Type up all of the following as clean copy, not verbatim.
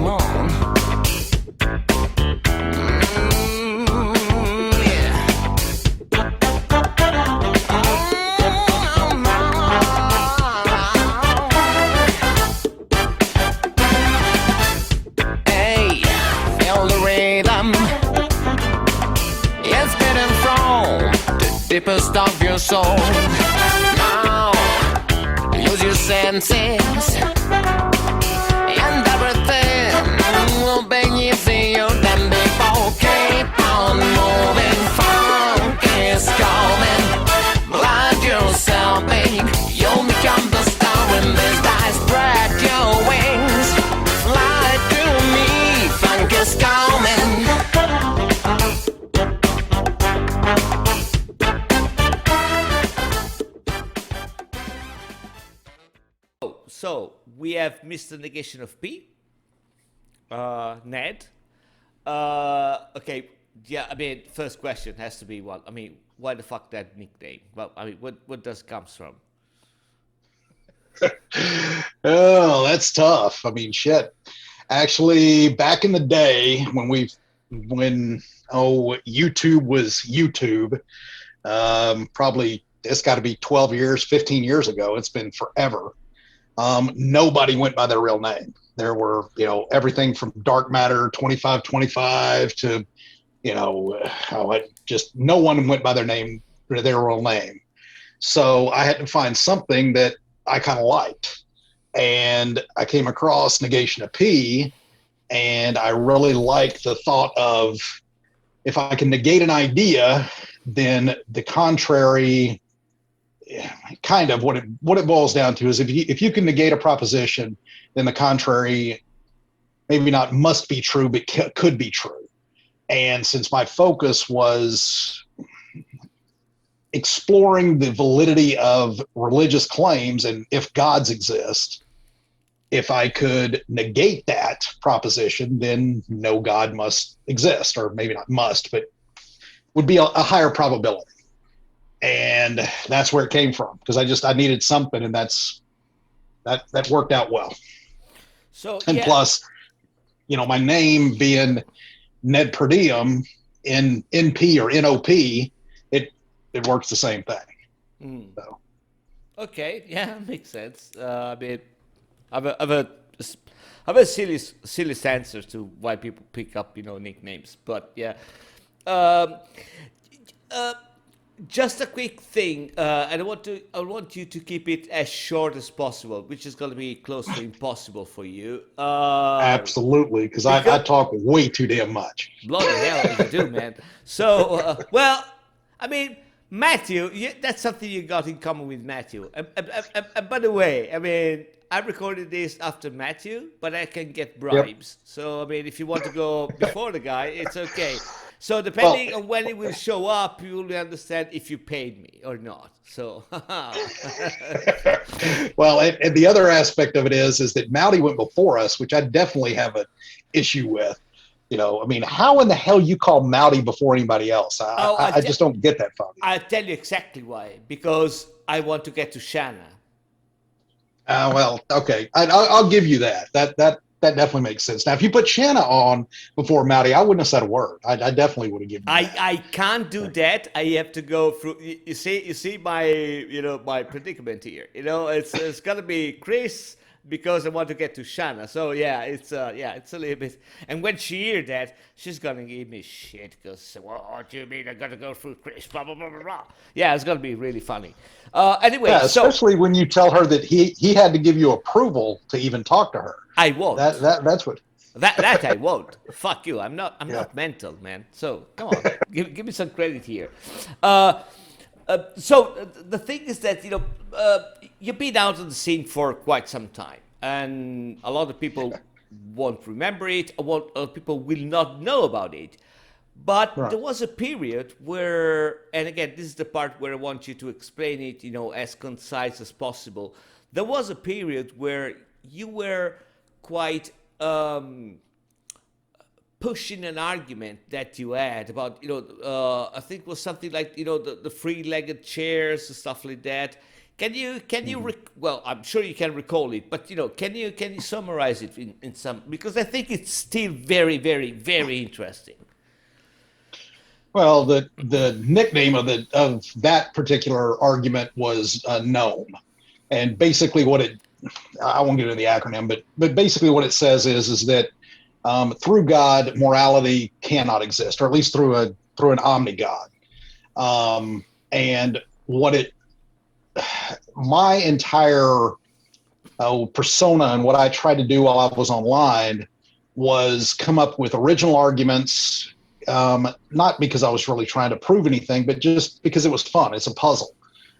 come on. Hey, feel the rhythm. It's getting from the deepest of your soul. Now, use your senses, and everything will be easier than before. Keep on moving, funk is coming. Let yourself be, you'll become the star in this die. Spread your wings, fly to me, funk is coming. So we have Mr. Negation of P, Ned. Okay, yeah. I mean, first question has to be what? I mean, why the fuck that nickname? Well, I mean, what does it comes from? Oh, that's tough. I mean, shit. Actually, back in the day when YouTube was YouTube, probably it's got to be 12 years, 15 years ago. It's been forever. Nobody went by their real name. There were, everything from Dark Matter 2525 to, just no one went by their real name. So I had to find something that I kind of liked. And I came across Negation of P, and I really liked the thought of if I can negate an idea, then the contrary, kind of what it boils down to is if you can negate a proposition, then the contrary maybe not must be true, but could be true. And since my focus was exploring the validity of religious claims and if gods exist, if I could negate that proposition, then no God must exist, or maybe not must, but would be a higher probability. And that's where it came from, because I needed something, and that worked out well. So and plus, my name being Ned Per Diem in NP or NOP, it works the same thing. So. Okay, yeah, makes sense. I mean, I've a silly answers to why people pick up nicknames, but yeah. Just a quick thing, and I want you to keep it as short as possible, which is going to be close to impossible for you. Absolutely, because I talk way too damn much. Bloody hell, you do, man. So, well, I mean, Matthew, that's something you got in common with Matthew. And by the way, I mean, I recorded this after Matthew, but I can get bribes. Yep. So, I mean, if you want to go before the guy, it's okay. So depending on when it will show up, you will understand if you paid me or not. So, well, and the other aspect of it is that Mouty went before us, which I definitely have an issue with. I mean, how in the hell you call Mouty before anybody else? I just don't get that from you. I'll tell you exactly why. Because I want to get to Shanna. Well, okay, I'll give you that. That definitely makes sense. Now, if you put Shanna on before Mouty, I wouldn't have said a word. I definitely would have given you that. I can't do that. I have to go through. You see my my predicament here. It's gonna be Chris because I want to get to Shanna. So yeah, it's a little bit. And when she hears that, she's gonna give me shit because what do you mean I gotta go through Chris? Blah blah blah blah blah. Yeah, it's gonna be really funny. Anyway, yeah, especially when you tell her that he had to give you approval to even talk to her. I won't. That's what. That I won't. Fuck you. I'm not mental, man. So come on, give me some credit here. So the thing is that you've been out on the scene for quite some time, and a lot of people won't remember it. A lot of people will not know about it. But there was a period where, and again, this is the part where I want you to explain it, as concise as possible. There was a period where you were quite pushing an argument that you had about, I think it was something like, the three-legged chairs and stuff like that. well, I'm sure you can recall it, but can you summarize it in some, because I think it's still very, very, very interesting. Well, the nickname of that particular argument was gnome, and basically I won't get into the acronym, but basically what it says is that through God, morality cannot exist, or at least through an omni God. And my entire persona and what I tried to do while I was online was come up with original arguments, not because I was really trying to prove anything, but just because it was fun. It's a puzzle.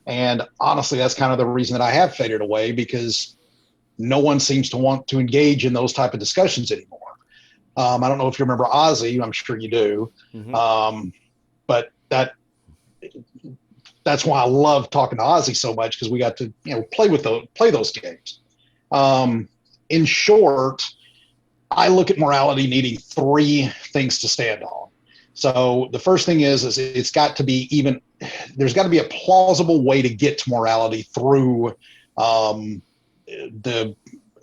And honestly, that's kind of the reason that I have faded away, because no one seems to want to engage in those type of discussions anymore. I don't know if you remember Ozzy. I'm sure you do. Mm-hmm. But that's why I love talking to Ozzy so much, because we got to play those games. In short, I look at morality needing three things to stand on. So the first thing is there's got to be a plausible way to get to morality through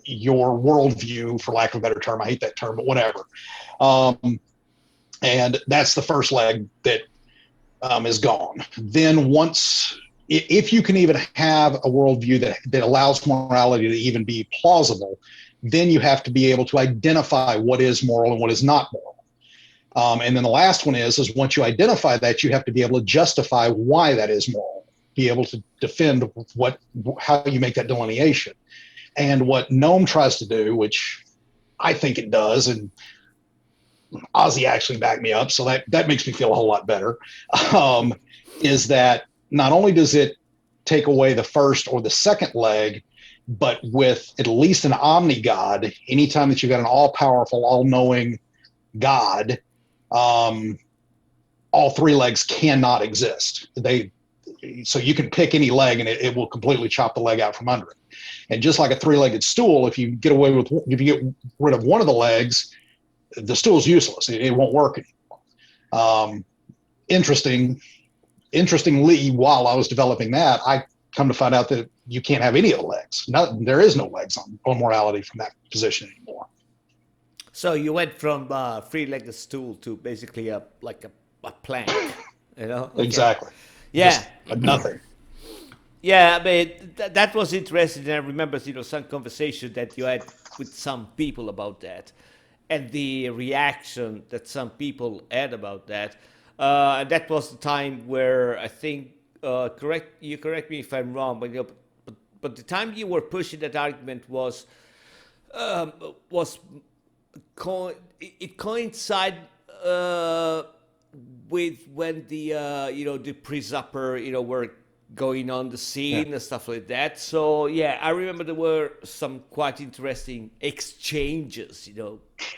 your worldview, for lack of a better term. I hate that term, but whatever. And that's the first leg that is gone. Then if you can even have a worldview that allows morality to even be plausible, then you have to be able to identify what is moral and what is not moral. And then the last one is once you identify that, you have to be able to justify why that is moral, be able to defend how you make that delineation. And what GNOME tries to do, which I think it does, and Ozzy actually backed me up, so that makes me feel a whole lot better, is that not only does it take away the first or the second leg, but with at least an omni God, anytime that you've got an all-powerful, all-knowing God, all three legs cannot exist. So you can pick any leg and it will completely chop the leg out from under it. And just like a three-legged stool, if you get rid of one of the legs, the stool's useless. It won't work anymore. Interestingly, while I was developing that, I come to find out that you can't have any of the legs. There is no legs on morality from that position anymore. So you went from three-legged stool to basically a plank, Okay. Exactly. Yeah. Just nothing. Yeah, I mean, that was interesting. And I remember, some conversation that you had with some people about that, and the reaction that some people had about that. And that was the time where I think, correct me if I'm wrong, but the time you were pushing that argument it coincided with when the pre-supper were going on the scene and stuff like that. So yeah, I remember there were some quite interesting exchanges,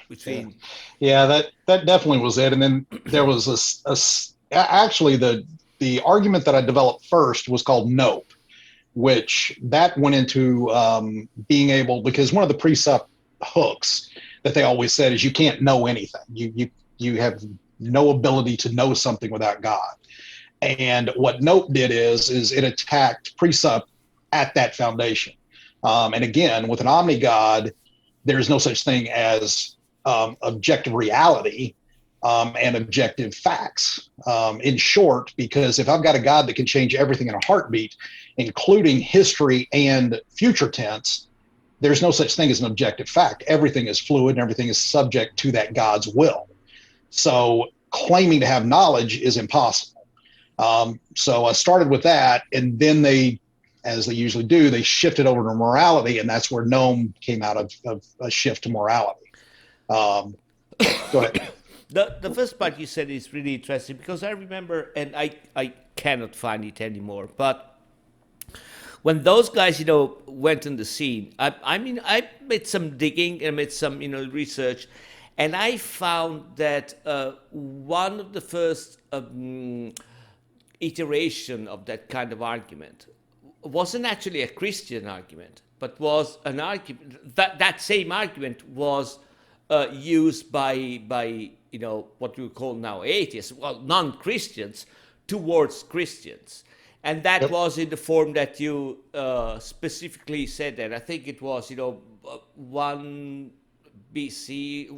between. Yeah, that definitely was it. And then there was actually the argument that I developed first was called nope, which that went into being able, because one of the precept hooks that they always said is you can't know anything. You have no ability to know something without God. And what nope did is it attacked precept at that foundation. And again, with an omni God, there's no such thing as objective reality and objective facts. In short, because if I've got a God that can change everything in a heartbeat, including history and future tense, there's no such thing as an objective fact. Everything is fluid and everything is subject to that God's will. So claiming to have knowledge is impossible. So I started with that, and then they, as they usually do, they shifted over to morality, and that's where GNOME came out of a shift to morality. Go ahead. The first part you said is really interesting, because I remember, and I cannot find it anymore, but when those guys, went on the scene, I made some digging and made some, research, and I found that one of the first iteration of that kind of argument wasn't actually a Christian argument, but was an argument that same argument was used by what we call now atheists, well, non-Christians, towards Christians. And that Yep. was in the form that you specifically said that. I think it was, 100 BC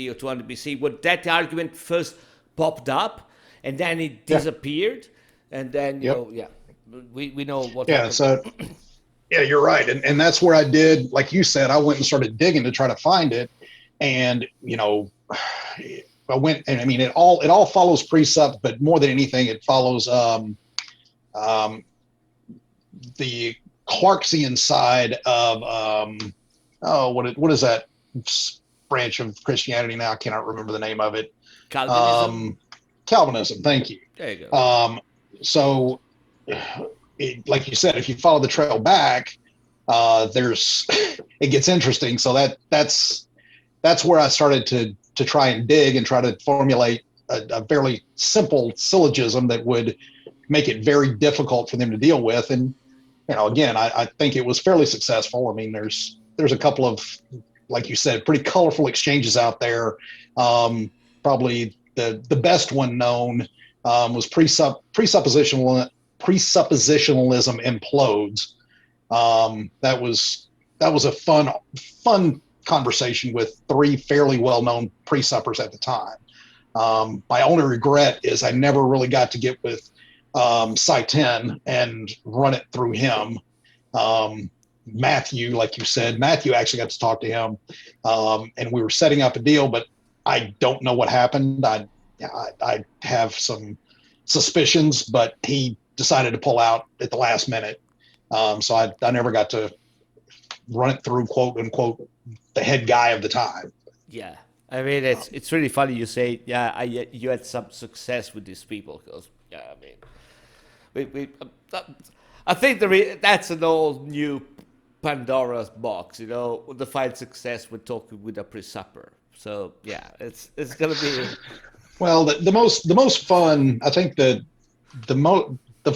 or 200 BC, when that argument first popped up, and then it Yeah. disappeared, and then, Yep. we know what Yeah. happened. So yeah, you're right. And that's where I did, like you said, I went and started digging to try to find it. And, I went, and I mean, it all follows precept, but more than anything, it follows the Clarksian side of what is that branch of Christianity now? I cannot remember the name of it. Calvinism. Calvinism. Thank you. There you go. So, like you said, if you follow the trail back, there's it gets interesting. So that's where I started to try and dig and try to formulate a fairly simple syllogism that would make it very difficult for them to deal with. And again, I think it was fairly successful. I mean, there's a couple of, like you said, pretty colorful exchanges out there. Probably the best one known was presuppositionalism implodes. That was a fun conversation with three fairly well-known presuppers at the time. My only regret is I never really got to get with Sci 10 and run it through him. Matthew, like you said, Matthew actually got to talk to him, and we were setting up a deal, but I don't know what happened. I have some suspicions, but he decided to pull out at the last minute. So I never got to run it through, quote unquote, the head guy of the time. Yeah. I mean, it's really funny you say, you had some success with these people, because, I mean, I think that's an old new Pandora's box, define success with talking with a presupper. So yeah, it's gonna be. Well, the most fun, I think the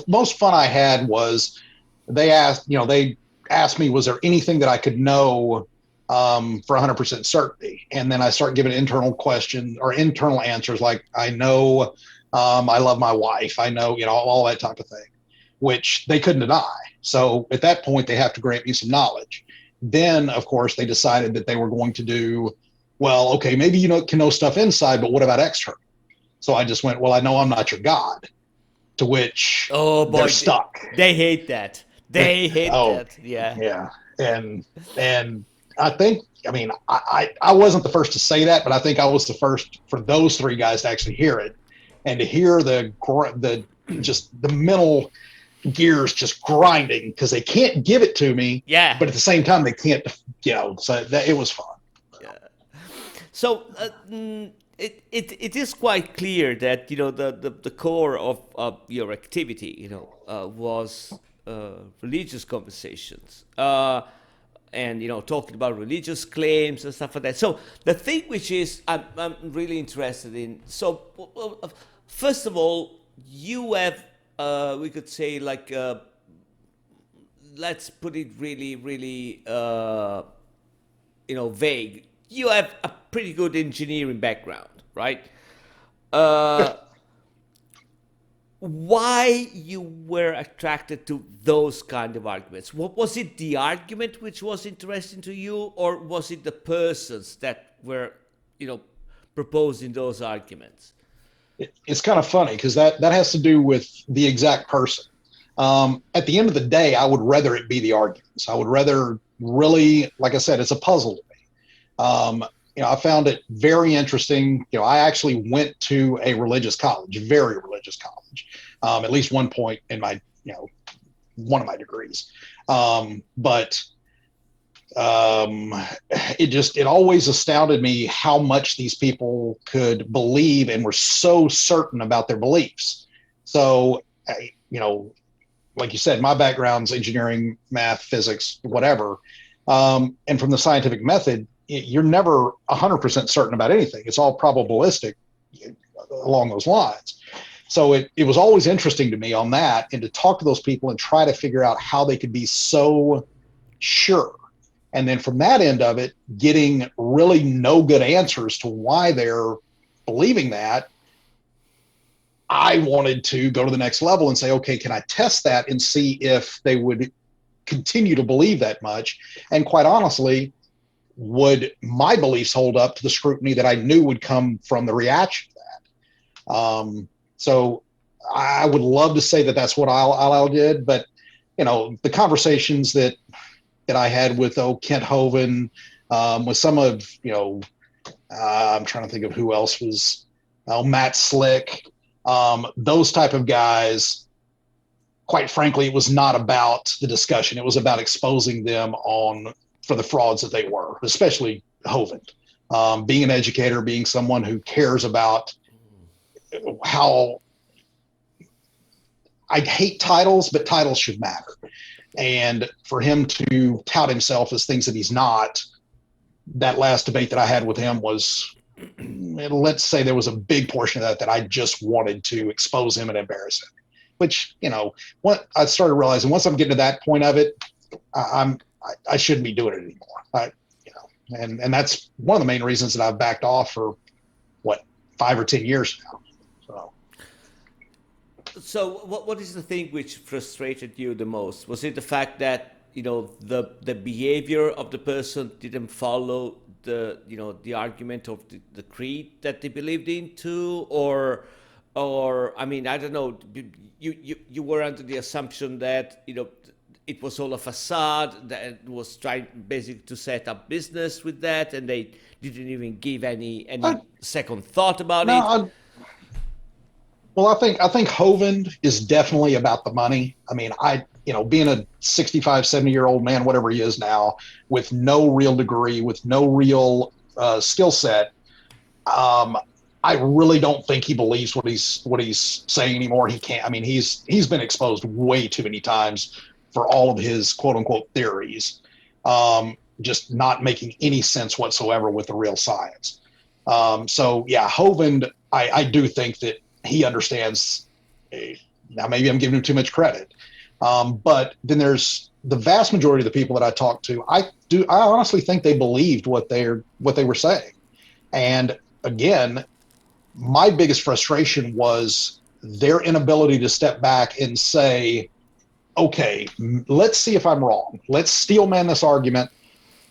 most fun I had was they asked me, was there anything that I could know for 100% certainty? And then I start giving internal questions or internal answers, like I know I love my wife, I know, all that type of thing, which they couldn't deny. So at that point, they have to grant me some knowledge. Then, of course, they decided that they were going to do, well, okay, maybe can know stuff inside, but what about external? So I just went, well, I know I'm not your God. To which they're stuck. They hate that. They hate that. Yeah. Yeah. And I think, I mean, I wasn't the first to say that, but I think I was the first for those three guys to actually hear it, and to hear the mental gears just grinding, because they can't give it to me. Yeah. But at the same time, they can't, so that it was fun. Yeah. So it is quite clear that the core of your activity was religious conversations and talking about religious claims and stuff like that. So the thing which is I'm really interested in. So first of all, you have we could say like let's put it really vague. You have a pretty good engineering background, right? Why you were attracted to those kind of arguments? What was it, the argument which was interesting to you, or was it the persons that were, proposing those arguments? It's kind of funny because that has to do with the exact person. At the end of the day, I would rather it be the arguments. I would rather really, like I said, it's a puzzle to me. I found it very interesting. I actually went to a religious college, very religious college, at least one point in my, one of my degrees. But it always astounded me how much these people could believe and were so certain about their beliefs. So, like you said, my background's engineering, math, physics, whatever. And from the scientific method, you're never 100% certain about anything. It's all probabilistic along those lines. So it was always interesting to me on that, and to talk to those people and try to figure out how they could be so sure. And then from that end of it, getting really no good answers to why they're believing that I wanted to go to the next level and say, okay, can I test that and see if they would continue to believe that much? And quite honestly, would my beliefs hold up to the scrutiny that I knew would come from the reaction to that? So I would love to say that that's what I did, but the conversations that I had with Kent Hovind, with some of I'm trying to think of who else was Matt Slick, those type of guys. Quite frankly, it was not about the discussion. It was about exposing them for the frauds that they were, especially Hovind. Being an educator, being someone who cares about how I hate titles, but titles should matter. And for him to tout himself as things that he's not, that last debate that I had with him was, let's say there was a big portion of that I just wanted to expose him and embarrass him. Which, what I started realizing once I'm getting to that point of it, I shouldn't be doing it anymore. And that's one of the main reasons that I've backed off for 5 or 10 years now. So what is the thing which frustrated you the most? Was it the fact that the behavior of the person didn't follow the argument of the creed that they believed into, or I mean, I don't know, you were under the assumption that it was all a facade that was trying basically to set up business with that, and they didn't even give any second thought about it. Well, I think Hovind is definitely about the money. I mean, being a 65, 70-year-old man, whatever he is now, with no real degree, with no real skill set, I really don't think he believes what he's saying anymore. He can't. I mean, he's been exposed way too many times for all of his quote unquote theories, just not making any sense whatsoever with the real science. So yeah, Hovind, I do think that he understands. Now maybe I'm giving him too much credit, but then there's the vast majority of the people that I talk to. I honestly think they believed what they were saying, and again, my biggest frustration was their inability to step back and say, okay, let's see if I'm wrong. Let's steel man this argument,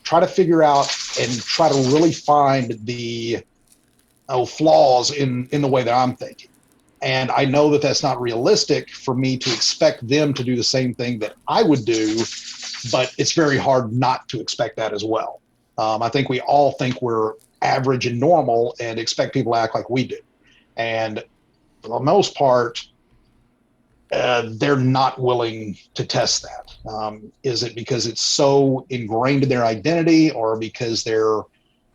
try to figure out and try to really find the flaws in the way that I'm thinking. And I know that that's not realistic for me to expect them to do the same thing that I would do, but it's very hard not to expect that as well. I think we all think we're average and normal and expect people to act like we do. And for the most part, they're not willing to test that. Is it because it's so ingrained in their identity, or because they're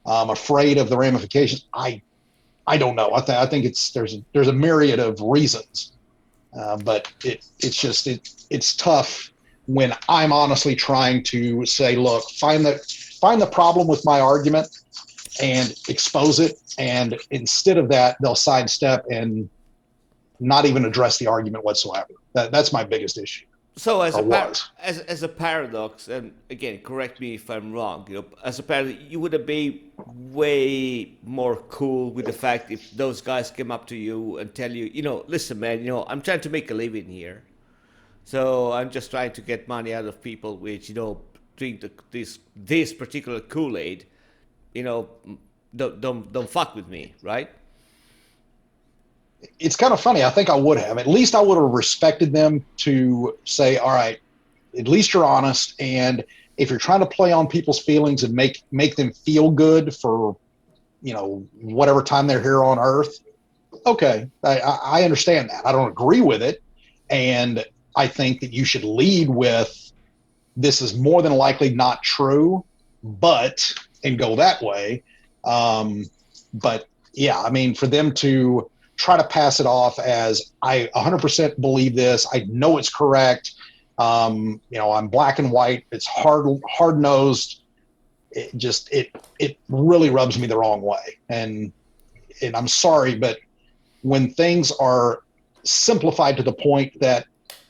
afraid of the ramifications? I don't know. I think there's a myriad of reasons, but it's tough when I'm honestly trying to say, look, find the problem with my argument and expose it, and instead of that, they'll sidestep and not even address the argument whatsoever. That's my biggest issue. So as a paradox, and again, correct me if I'm wrong, as a paradox, you would be way more cool with the fact if those guys came up to you and tell you, listen, man, I'm trying to make a living here, so I'm just trying to get money out of people which drink this particular Kool-Aid, don't fuck with me, right? It's kind of funny. I think I would have. At least I would have respected them to say, all right, at least you're honest. And if you're trying to play on people's feelings and make them feel good for, whatever time they're here on Earth, okay, I understand that. I don't agree with it. And I think that you should lead with, this is more than likely not true, and go that way. But yeah, I mean, for them to try to pass it off as I 100% believe this, I know it's correct. I'm black and white. It's hard nosed. It really rubs me the wrong way. And I'm sorry, but when things are simplified to the point that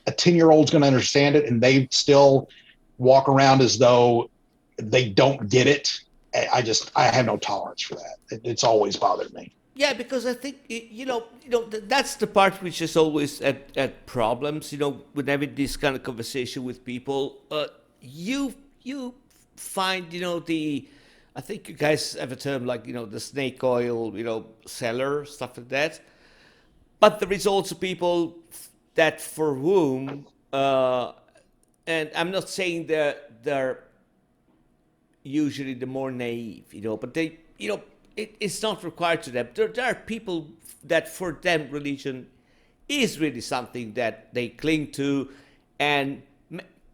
a 10-year-old's going to understand it and they still walk around as though they don't get it, I have no tolerance for that. It's always bothered me. Yeah, because I think that's the part which is always at problems. When having this kind of conversation with people, you find I think you guys have a term like the snake oil seller, stuff like that. But there is also people that for whom, and I'm not saying they're usually the more naive, but they, it's not required to them. There are people that for them religion is really something that they cling to, and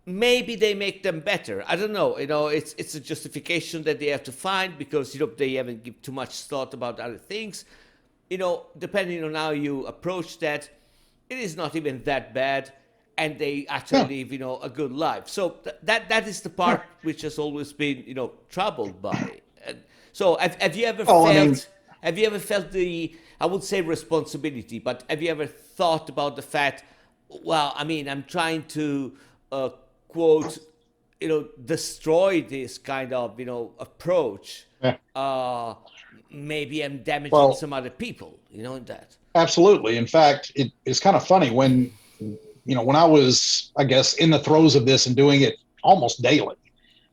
maybe they make them better. I don't know. It's a justification that they have to find because they haven't given too much thought about other things. Depending on how you approach that, it is not even that bad, and they actually live, a good life. So that is the part which has always been, troubled by. And so have you ever have you ever felt the, I would say responsibility, but have you ever thought about the fact, well, I mean, I'm trying to quote, destroy this kind of, approach. Maybe I'm damaging some other people, in that. Absolutely. In fact, it's kind of funny when I was, I guess, in the throes of this and doing it almost daily.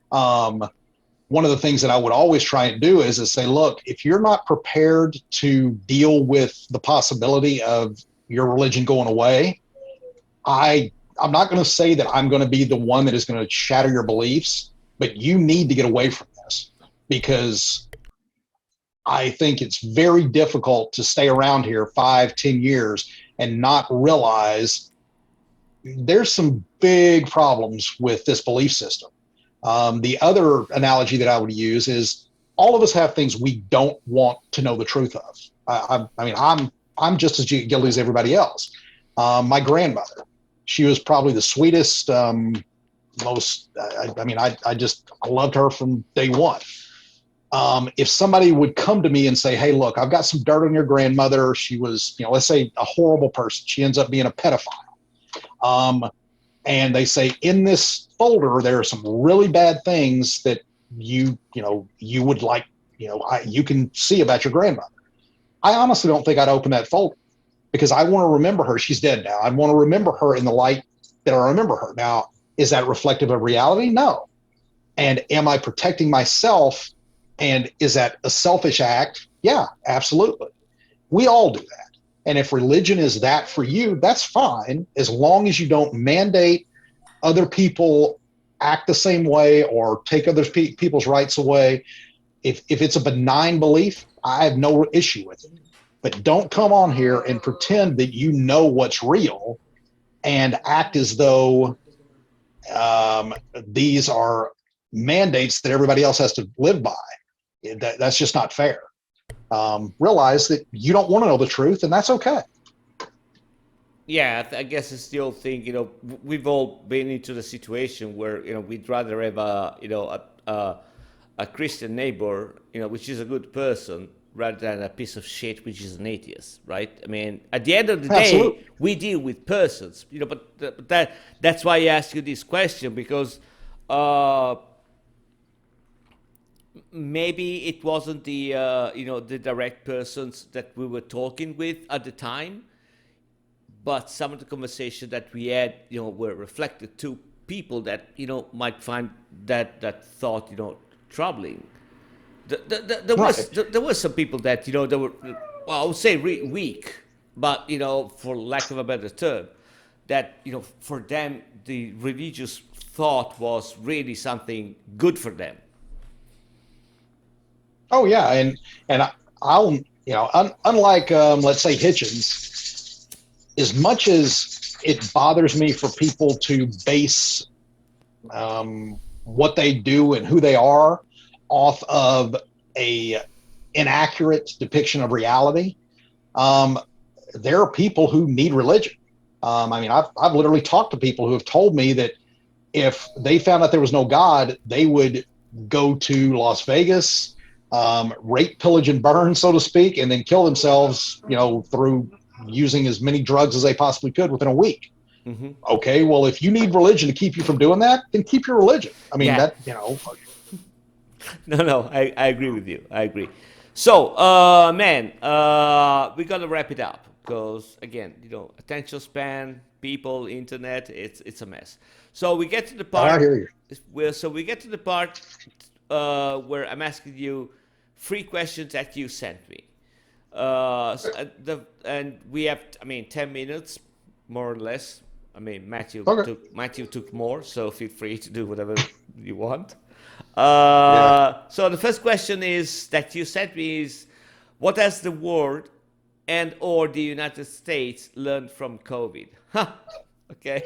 One of the things that I would always try and do is say, look, if you're not prepared to deal with the possibility of your religion going away, I'm not going to say that I'm going to be the one that is going to shatter your beliefs, but you need to get away from this, because I think it's very difficult to stay around here 5-10 years and not realize there's some big problems with this belief system. The other analogy that I would use is all of us have things we don't want to know the truth of. I mean, I'm just as guilty as everybody else. My grandmother, she was probably the sweetest, most, I loved her from day one. If somebody would come to me and say, hey, look, I've got some dirt on your grandmother. She was, let's say a horrible person. She ends up being a pedophile. And they say in this folder, there are some really bad things that you would like, you can see about your grandmother. I honestly don't think I'd open that folder, because I want to remember her. She's dead now. I want to remember her in the light that I remember her. Now, is that reflective of reality? No. And am I protecting myself? And is that a selfish act? Yeah, absolutely. We all do that. And if religion is that for you, that's fine, as long as you don't mandate other people act the same way or take other people's rights away. If it's a benign belief, I have no issue with it. But don't come on here and pretend that you know what's real and act as though these are mandates that everybody else has to live by. That's just not fair. Realize that you don't want to know the truth, and that's okay. Yeah, I guess it's the old thing. We've all been into the situation where we'd rather have a Christian neighbor, which is a good person, rather than a piece of shit which is an atheist, right? I mean, at the end of the day, Absolutely. we deal with persons, but that's why I ask you this question, because maybe it wasn't the the direct persons that we were talking with at the time, but some of the conversation that we had were reflected to people that might find that thought troubling. There were some people that they were, well, I would say weak, but for lack of a better term, that for them the religious thought was really something good for them. Oh yeah, and I'll unlike let's say Hitchens, as much as it bothers me for people to base what they do and who they are off of a inaccurate depiction of reality, there are people who need religion. I've literally talked to people who have told me that if they found out there was no God, they would go to Las Vegas, rape, pillage, and burn, so to speak, and then kill themselves, through using as many drugs as they possibly could within a week. Mm-hmm. Okay, well, if you need religion to keep you from doing that, then keep your religion. I mean, No, I agree with you. I agree. So, man, we gotta wrap it up because again, attention span, people, internet, it's a mess. So we get to the I part hear you. we get to the part where I'm asking you three questions that you sent me. And we have, 10 minutes, more or less. I mean, Okay. Matthew took more, so feel free to do whatever you want. Yeah. So the first question is that you sent me is, what has the world and or the United States learned from COVID? Huh. Okay.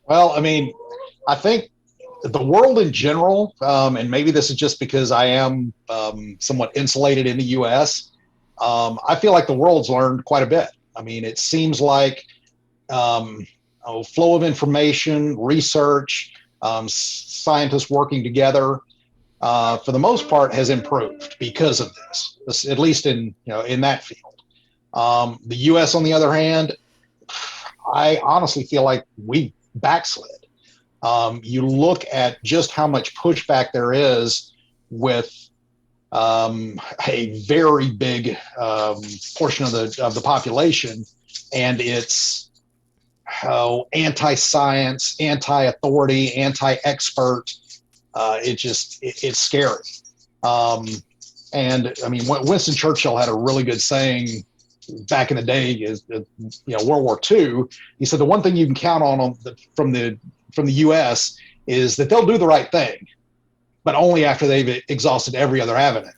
Well, I mean, I think the world in general, and maybe this is just because I am somewhat insulated in the U.S. I feel like the world's learned quite a bit. I mean, it seems like flow of information, research, scientists working together, for the most part, has improved because of this. At least in that field. The U.S. on the other hand, I honestly feel like we backslid. You look at just how much pushback there is with a very big portion of the population, and it's anti-science, anti-authority, anti-expert. It's scary. And I mean, Winston Churchill had a really good saying back in the day, is World War II. He said the one thing you can count on from the U.S. is that they'll do the right thing, but only after they've exhausted every other avenue.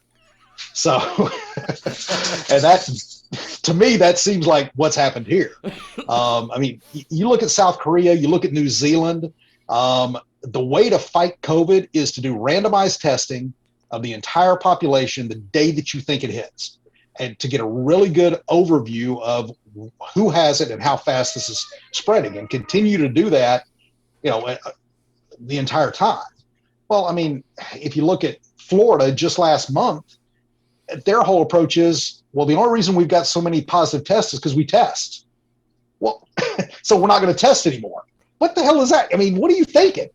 So, and that, to me, that seems like what's happened here. I mean, you look at South Korea, you look at New Zealand. The way to fight COVID is to do randomized testing of the entire population the day that you think it hits, and to get a really good overview of who has it and how fast this is spreading, and continue to do that, the entire time. Well, I mean, if you look at Florida just last month, their whole approach is, well, the only reason we've got so many positive tests is because we test. Well, so we're not going to test anymore. What the hell is that? I mean, what are you thinking?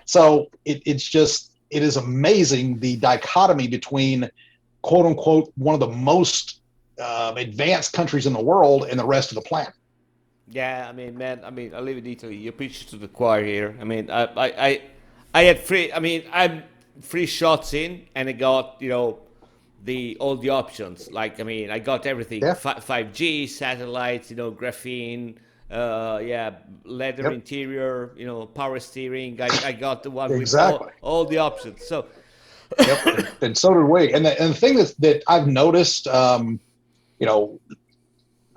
So it is amazing, the dichotomy between, quote unquote, one of the most advanced countries in the world and the rest of the planet. Yeah, I mean, man, I live in Italy. You preach to the choir here. I mean, I had three. I mean, I'm 3 shots in, and I got all the options. Like, I mean, I got everything: Yeah. 5G, satellites, graphene, leather Yep. interior, power steering. I got the one Exactly. with all the options. So, Yep. And so did we. And the thing that I've noticed,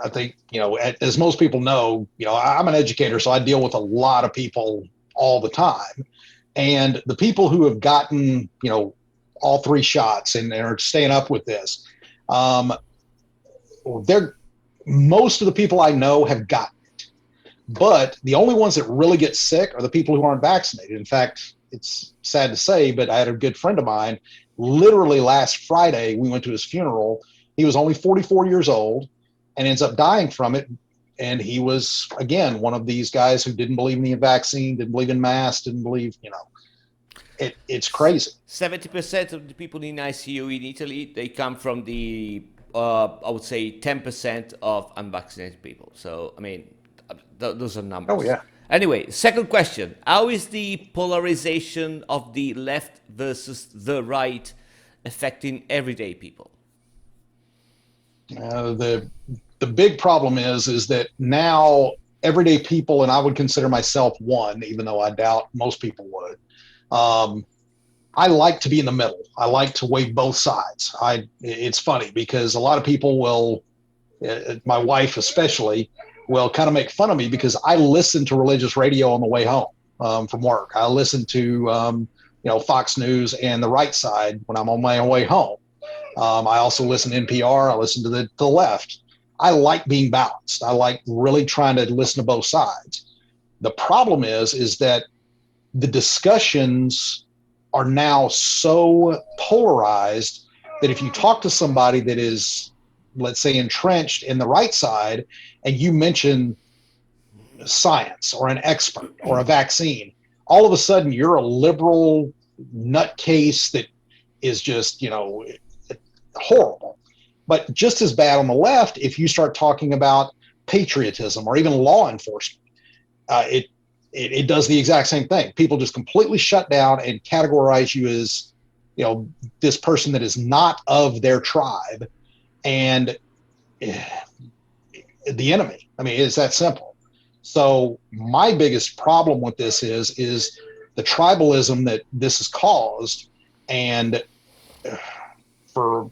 I think, as most people know, I'm an educator, so I deal with a lot of people all the time. And the people who have gotten, all 3 shots and are staying up with this, most of the people I know have gotten it. But the only ones that really get sick are the people who aren't vaccinated. In fact, it's sad to say, but I had a good friend of mine, literally last Friday, we went to his funeral. He was only 44 years old and ends up dying from it. And he was, again, one of these guys who didn't believe in the vaccine, didn't believe in masks, didn't believe, it's crazy. 70% of the people in ICU in Italy, they come from the, I would say, 10% of unvaccinated people. So, I mean, those are numbers. Oh, yeah. Anyway, second question. How is the polarization of the left versus the right affecting everyday people? The big problem is that now everyday people, and I would consider myself one, even though I doubt most people would, I like to be in the middle. I like to weigh both sides. It's funny because a lot of people will, my wife especially, will kind of make fun of me because I listen to religious radio on the way home from work. I listen to Fox News and the right side when I'm on my way home. I also listen to NPR. I listen to the left. I like being balanced. I like really trying to listen to both sides. The problem is that the discussions are now so polarized that if you talk to somebody that is, let's say, entrenched in the right side, and you mention science or an expert or a vaccine, all of a sudden you're a liberal nutcase that is just, horrible. But just as bad on the left, if you start talking about patriotism or even law enforcement, it does the exact same thing. People just completely shut down and categorize you as, this person that is not of their tribe and the enemy. I mean, it's that simple. So my biggest problem with this is the tribalism that this has caused. And for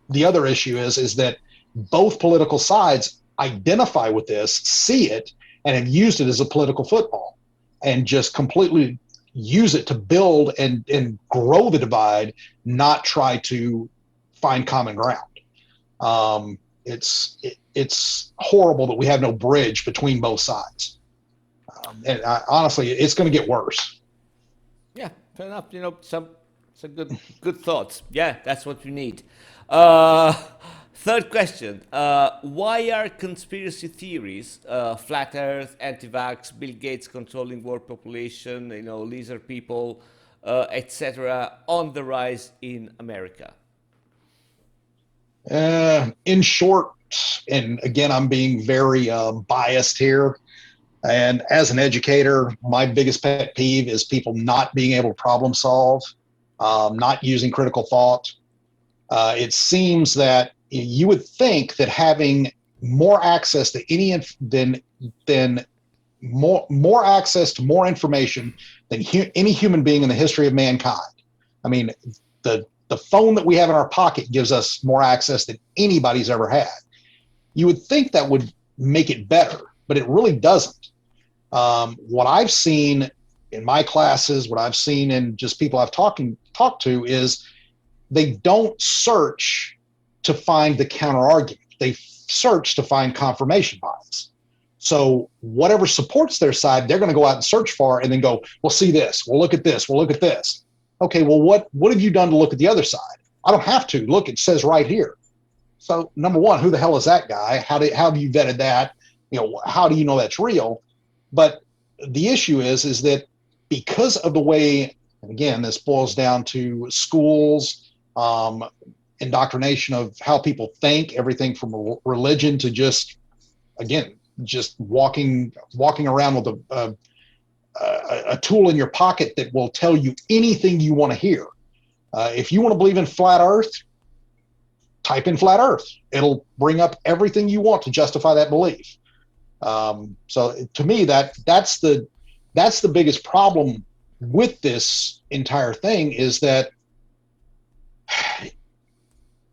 the other issue is that both political sides identify with this, see it, and have used it as a political football and just completely use it to build and grow the divide, not try to find common ground. It's horrible that we have no bridge between both sides. Honestly, it's going to get worse. Yeah, fair enough. Some good thoughts. Yeah, that's what we need. Third question. Why are conspiracy theories, flat earth, anti-vax, Bill Gates controlling world population, lizard people, etc., on the rise in America? In short, and again, I'm being very biased here. And as an educator, my biggest pet peeve is people not being able to problem solve, not using critical thought. It seems that you would think that having more access to more access to more information than any human being in the history of mankind. I mean, the phone that we have in our pocket gives us more access than anybody's ever had. You would think that would make it better, but it really doesn't. What I've seen in my classes, what I've seen in just people I've talked to is they don't search to find the counter argument. They search to find confirmation bias. So whatever supports their side, they're going to go out and search for and then go, well, see this, we'll look at this, we'll look at this. Okay, well, what have you done to look at the other side? I don't have to. Look, it says right here. So number one, who the hell is that guy? How have you vetted that? How do you know that's real? But the issue is that because of the way, and again, this boils down to schools, indoctrination of how people think, everything from religion to just walking around with a tool in your pocket that will tell you anything you want to hear. If you want to believe in flat earth, type in flat earth. It'll bring up everything you want to justify that belief. So to me, that's the biggest problem with this entire thing is that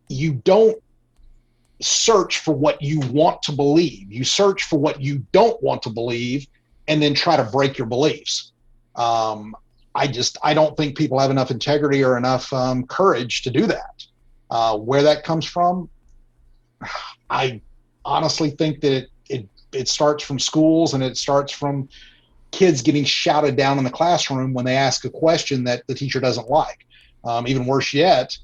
you don't search for what you want to believe. You search for what you don't want to believe and then try to break your beliefs. I don't think people have enough integrity or enough courage to do that. Where that comes from, I honestly think that it starts from schools and it starts from kids getting shouted down in the classroom when they ask a question that the teacher doesn't like. Even worse yet,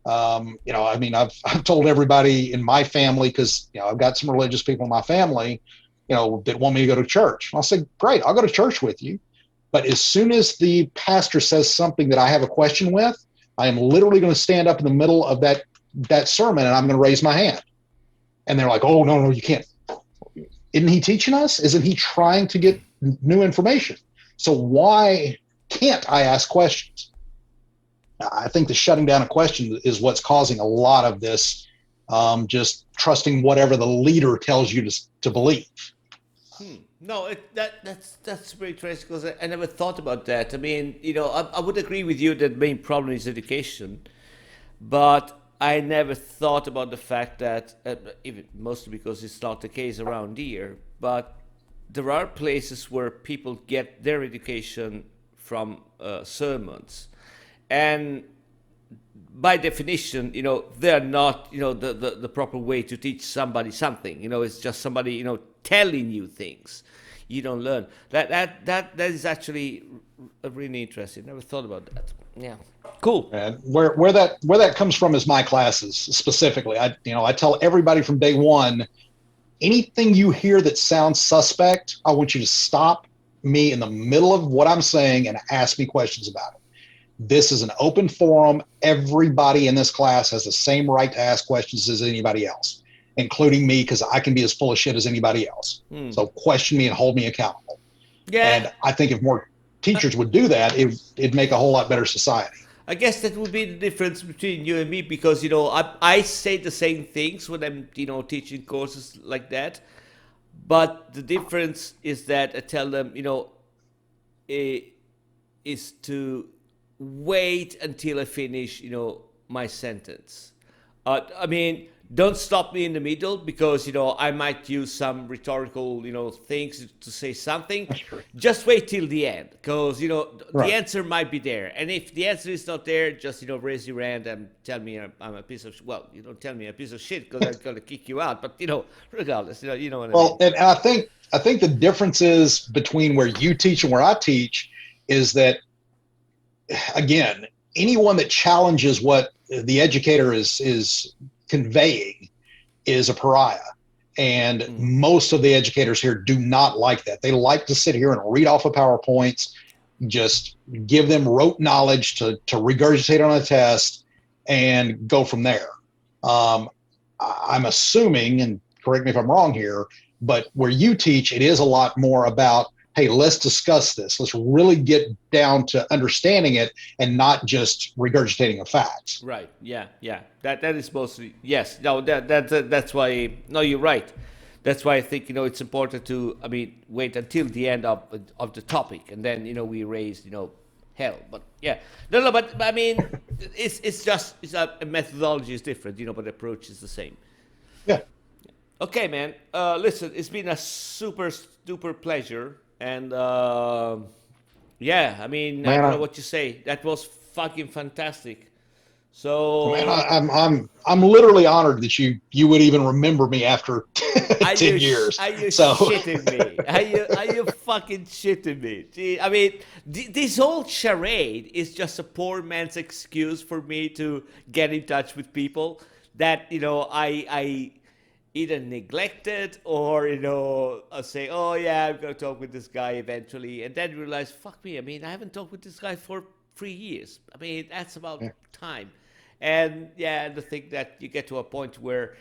I've told everybody in my family, because I've got some religious people in my family, that want me to go to church. I'll say, great, I'll go to church with you. But as soon as the pastor says something that I have a question with, I am literally going to stand up in the middle of that sermon and I'm going to raise my hand. And they're like, oh, no, you can't. Isn't he teaching us? Isn't he trying to get new information? So why can't I ask questions? I think the shutting down of questions is what's causing a lot of this, just trusting whatever the leader tells you to believe. No, that's very interesting because I never thought about that. I mean, I would agree with you that the main problem is education, but I never thought about the fact that, even mostly because it's not the case around here, but there are places where people get their education from sermons. And by definition, they're not, the proper way to teach somebody something. It's just somebody, telling you things you don't learn. That is actually really interesting. Never thought about that. Yeah, cool. And where that comes from is my classes specifically. I tell everybody from day one, anything you hear that sounds suspect, I want you to stop me in the middle of what I'm saying and ask me questions about it. This is an open forum. Everybody in this class has the same right to ask questions as anybody else, including me, because I can be as full of shit as anybody else. So question me and hold me accountable. Yeah. And I think if more teachers would do that, it'd make a whole lot better society. I guess that would be the difference between you and me, because I say the same things when I'm teaching courses like that, but the difference is that I tell them is to wait until I finish my sentence. I mean, don't stop me in the middle, because I might use some rhetorical things to say something. Just wait till the end, because the answer might be there, and if the answer is not there, just raise your hand and tell me I'm a piece of you don't tell me a piece of shit, because I'm gonna kick you out. But regardless, you know what I mean. Well, and I think the differences between where you teach and where I teach is that, again, anyone that challenges what the educator is conveying is a pariah. And most of the educators here do not like that. They like to sit here and read off of PowerPoints, just give them rote knowledge to regurgitate on a test and go from there. I'm assuming, and correct me if I'm wrong here, but where you teach, it is a lot more about, hey, let's discuss this. Let's really get down to understanding it and not just regurgitating the facts. Right. Yeah. Yeah. That is mostly, yes. No. That's why. No, you're right. That's why I think it's important to wait until the end of the topic, and then we raise hell. But yeah. No. But I mean, it's just a methodology is different. But the approach is the same. Yeah. Okay, man. Listen, it's been a super pleasure. And yeah, man, I don't know what you say. That was fucking fantastic. So man, I'm literally honored that you would even remember me after 10 years. Are you shitting me? Are you fucking shitting me? Gee, this whole charade is just a poor man's excuse for me to get in touch with people that I either neglected or say, oh yeah, I'm gonna talk with this guy eventually, and then realize, fuck me, I haven't talked with this guy for 3 years. That's about time. And the thing that you get to a point where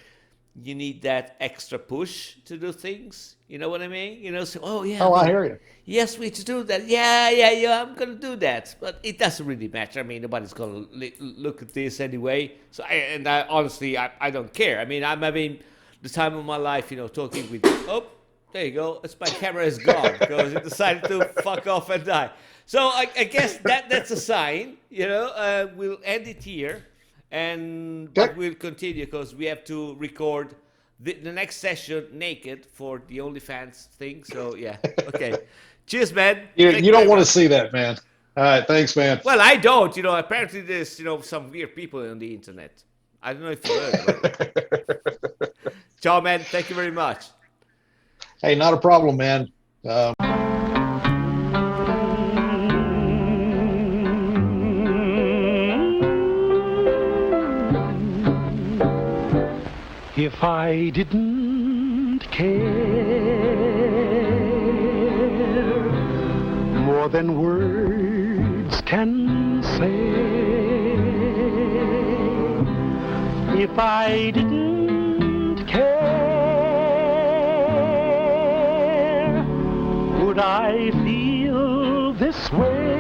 you need that extra push to do things. You know what I mean? So, oh yeah. I hear you. Yes, we to do that. Yeah, I'm gonna do that. But it doesn't really matter. Nobody's gonna look at this anyway. So I honestly, I don't care. I'm having the time of my life, talking with, oh, there you go. It's my camera is gone because it decided to fuck off and die. So I guess that's a sign, we'll end it here, but we'll continue because we have to record the next session naked for the OnlyFans thing. So yeah, okay. Cheers, man. You don't want to see that, man. All right, thanks, man. Well, I don't. Apparently there's some weird people on the internet. I don't know if you heard about it. Ciao, man. Thank you very much. Hey, not a problem, man. If I didn't care more than words can say, if I didn't care, would I feel this way?